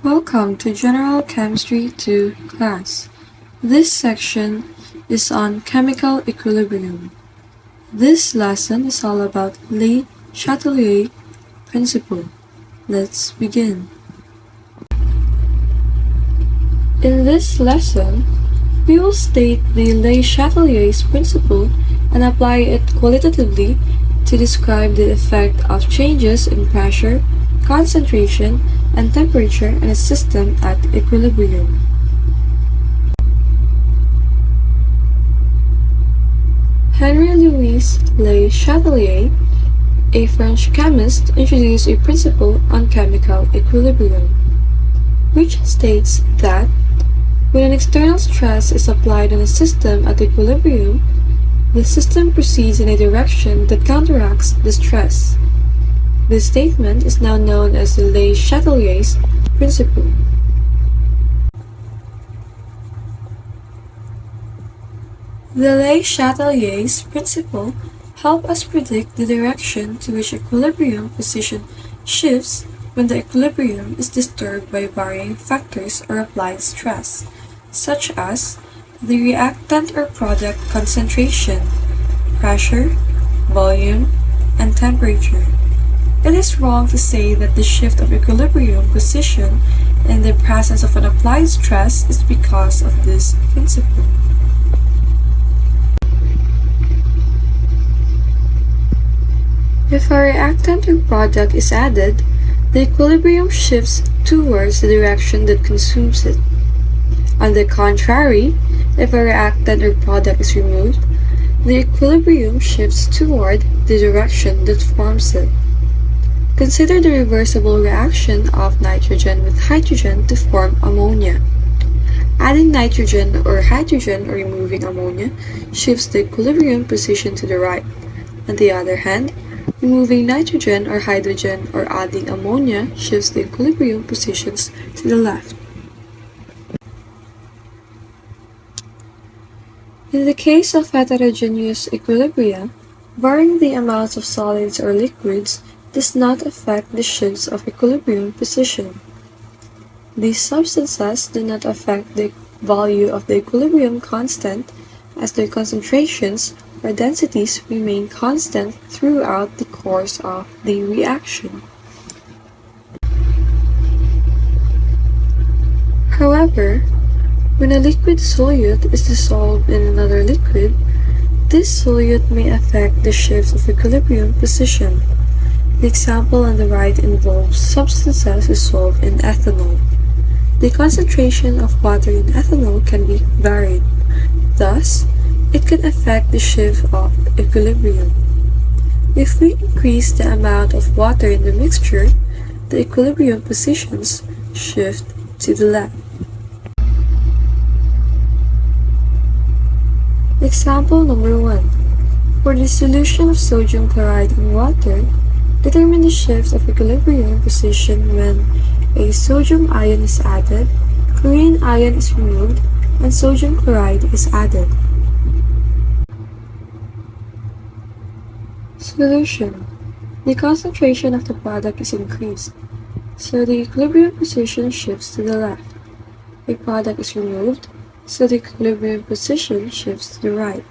Welcome to General Chemistry 2 class. This section is on chemical equilibrium. This lesson is all about Le Chatelier principle. Let's begin. In this lesson, we will state the Le Chatelier's principle and apply it qualitatively to describe the effect of changes in pressure, concentration, and temperature in a system at equilibrium. Henri-Louis Le Chatelier, a French chemist, introduced a principle on chemical equilibrium, which states that when an external stress is applied on a system at equilibrium, the system proceeds in a direction that counteracts the stress. This statement is now known as the Le Chatelier's principle. The Le Chatelier's principle helps us predict the direction to which equilibrium position shifts when the equilibrium is disturbed by varying factors or applied stress, such as the reactant or product concentration, pressure, volume, and temperature. It is wrong to say that the shift of equilibrium position in the presence of an applied stress is because of this principle. If a reactant or product is added, the equilibrium shifts towards the direction that consumes it. On the contrary, if a reactant or product is removed, the equilibrium shifts toward the direction that forms it. Consider the reversible reaction of nitrogen with hydrogen to form ammonia. Adding nitrogen or hydrogen or removing ammonia shifts the equilibrium position to the right. On the other hand, removing nitrogen or hydrogen or adding ammonia shifts the equilibrium positions to the left. In the case of heterogeneous equilibria, varying the amounts of solids or liquids does not affect the shifts of equilibrium position. These substances do not affect the value of the equilibrium constant as their concentrations or densities remain constant throughout the course of the reaction. However, when a liquid solute is dissolved in another liquid, this solute may affect the shift of equilibrium position. The example on the right involves substances dissolved in ethanol. The concentration of water in ethanol can be varied. Thus, it can affect the shift of equilibrium. If we increase the amount of water in the mixture, the equilibrium positions shift to the left. Example number 1. For the solution of sodium chloride in water, determine the shift of equilibrium position when a sodium ion is added, chlorine ion is removed, and sodium chloride is added. Solution. The concentration of the product is increased, so the equilibrium position shifts to the left. A product is removed, so the equilibrium position shifts to the right.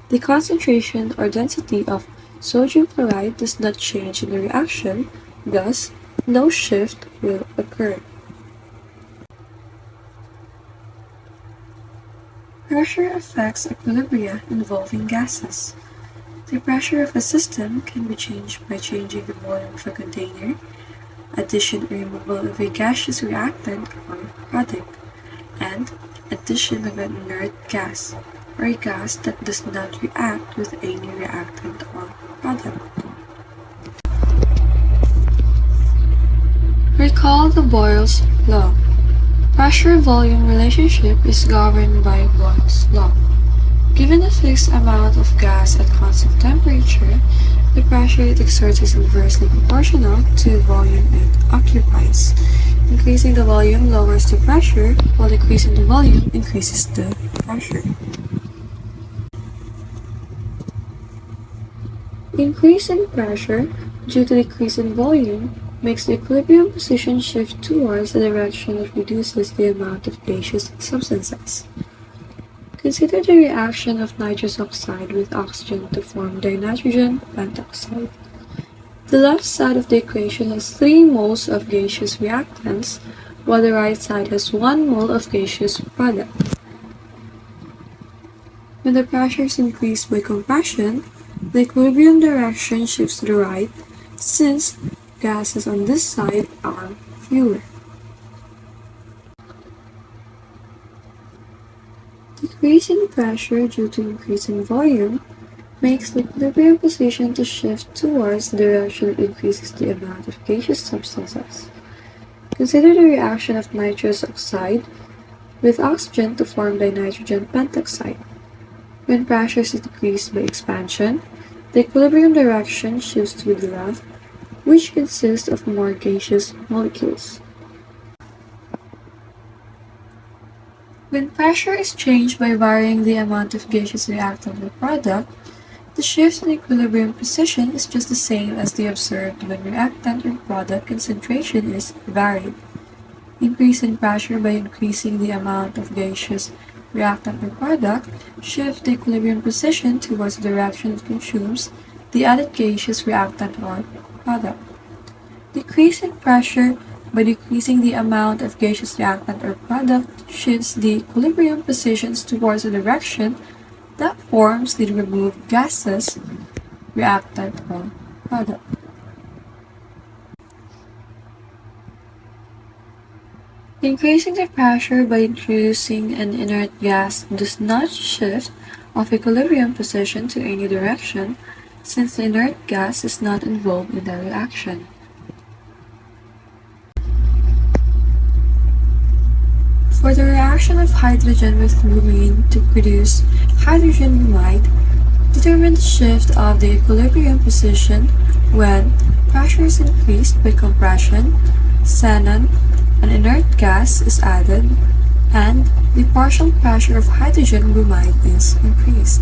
The concentration or density of sodium chloride does not change in the reaction, thus no shift will occur. Pressure affects equilibria involving gases. The pressure of a system can be changed by changing the volume of a container, addition or removal of a gaseous reactant or product, and addition of an inert gas, or a gas that does not react with any reactant or product. Recall the Boyle's law. Pressure-volume relationship is governed by Boyle's law. Given a fixed amount of gas at constant temperature, the pressure it exerts is inversely proportional to the volume it occupies. Increasing the volume lowers the pressure, while decreasing the volume increases the pressure. Increase in pressure due to decrease in volume makes the equilibrium position shift towards the direction that reduces the amount of gaseous substances. Consider the reaction of nitrous oxide with oxygen to form dinitrogen pentoxide. The left side of the equation has 3 moles of gaseous reactants, while the right side has 1 mole of gaseous product. When the pressure is increased by compression, the equilibrium direction shifts to the right, since gases on this side are fewer. Decrease in pressure due to increase in volume makes the equilibrium position to shift towards the direction that increases the amount of gaseous substances. Consider the reaction of nitrous oxide with oxygen to form dinitrogen pentoxide. When pressure is decreased by expansion, the equilibrium direction shifts to the left, which consists of more gaseous molecules. When pressure is changed by varying the amount of gaseous reactant or product, the shift in equilibrium position is just the same as the observed when reactant or product concentration is varied. Increase in pressure by increasing the amount of gaseous reactant or product shifts the equilibrium position towards the direction it consumes the added gaseous reactant or product. Decrease in pressure by decreasing the amount of gaseous reactant or product shifts the equilibrium positions towards the direction that forms the removed gases, reactant, or product. Increasing the pressure by introducing an inert gas does not shift of equilibrium position to any direction, since the inert gas is not involved in the reaction. For the reaction of hydrogen with bromine to produce hydrogen bromide, determine the shift of the equilibrium position when pressure is increased by compression, xenon, an inert gas, is added, and the partial pressure of hydrogen bromide is increased.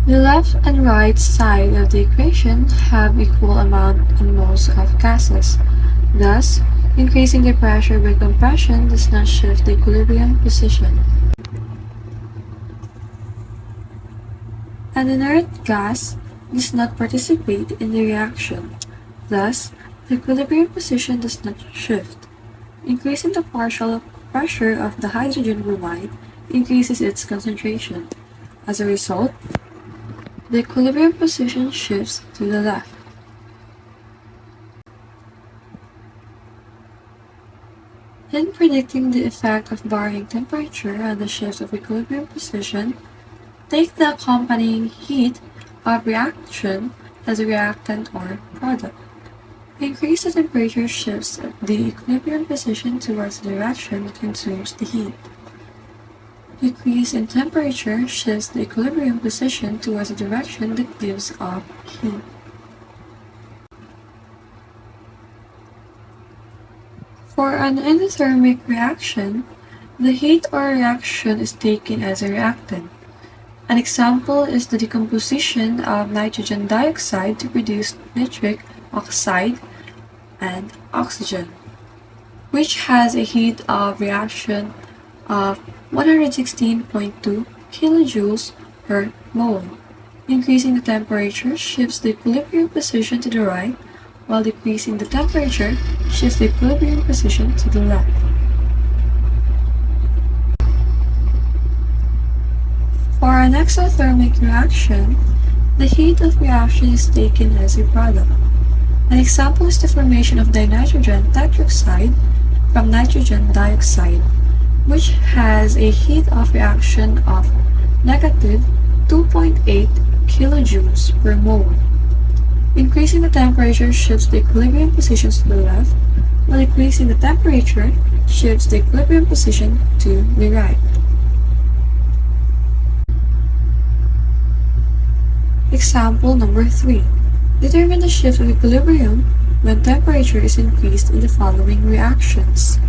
The left and right side of the equation have equal amount and moles of gases. Thus, increasing the pressure by compression does not shift the equilibrium position. An inert gas does not participate in the reaction. Thus, the equilibrium position does not shift. Increasing the partial pressure of the hydrogen bromide increases its concentration. As a result, the equilibrium position shifts to the left. In predicting the effect of varying temperature on the shift of equilibrium position, take the accompanying heat of reaction as a reactant or product. Increase the temperature shifts the equilibrium position towards the direction that consumes the heat. Decrease in temperature shifts the equilibrium position towards the direction that gives off heat. For an endothermic reaction, the heat or reaction is taken as a reactant. An example is the decomposition of nitrogen dioxide to produce nitric oxide and oxygen, which has a heat of reaction of 116.2 kilojoules per mole. Increasing the temperature shifts the equilibrium position to the right, while decreasing the temperature shifts the equilibrium position to the left. For an exothermic reaction, the heat of reaction is taken as a product. An example is the formation of dinitrogen tetroxide from nitrogen dioxide, which has a heat of reaction of negative 2.8 kilojoules per mole. Increasing the temperature shifts the equilibrium positions to the left, while decreasing the temperature shifts the equilibrium position to the right. Example number 3. Determine the shift of equilibrium when temperature is increased in the following reactions.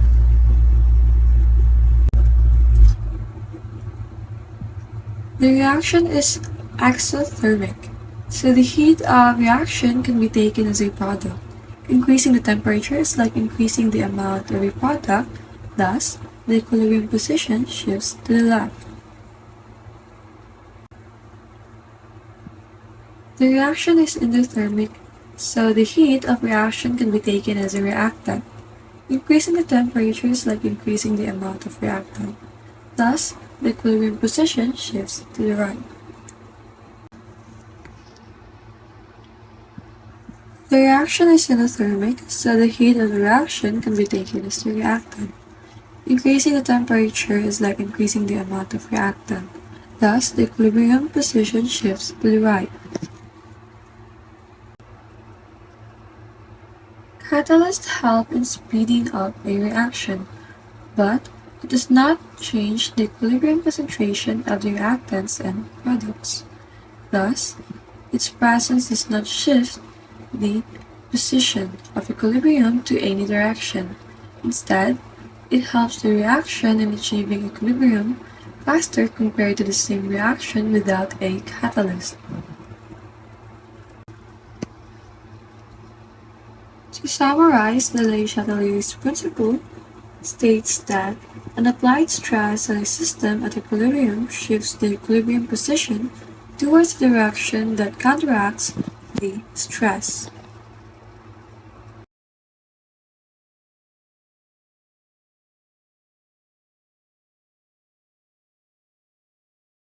The reaction is exothermic. So the heat of reaction can be taken as a product. Increasing the temperature is like increasing the amount of a product, thus the equilibrium position shifts to the left. The reaction is endothermic, so the heat of reaction can be taken as a reactant. Increasing the temperature is like increasing the amount of reactant. Thus, the equilibrium position shifts to the right. The reaction is endothermic, so the heat of the reaction can be taken as the reactant. Increasing the temperature is like increasing the amount of reactant. Thus, the equilibrium position shifts to the right. Catalysts help in speeding up a reaction, but it does not change the equilibrium concentration of the reactants and products. Thus, its presence does not shift the position of equilibrium to any direction. Instead, it helps the reaction in achieving equilibrium faster compared to the same reaction without a catalyst. To summarize, the Le Chatelier's principle states that an applied stress on a system at equilibrium shifts the equilibrium position towards the direction that counteracts the stress.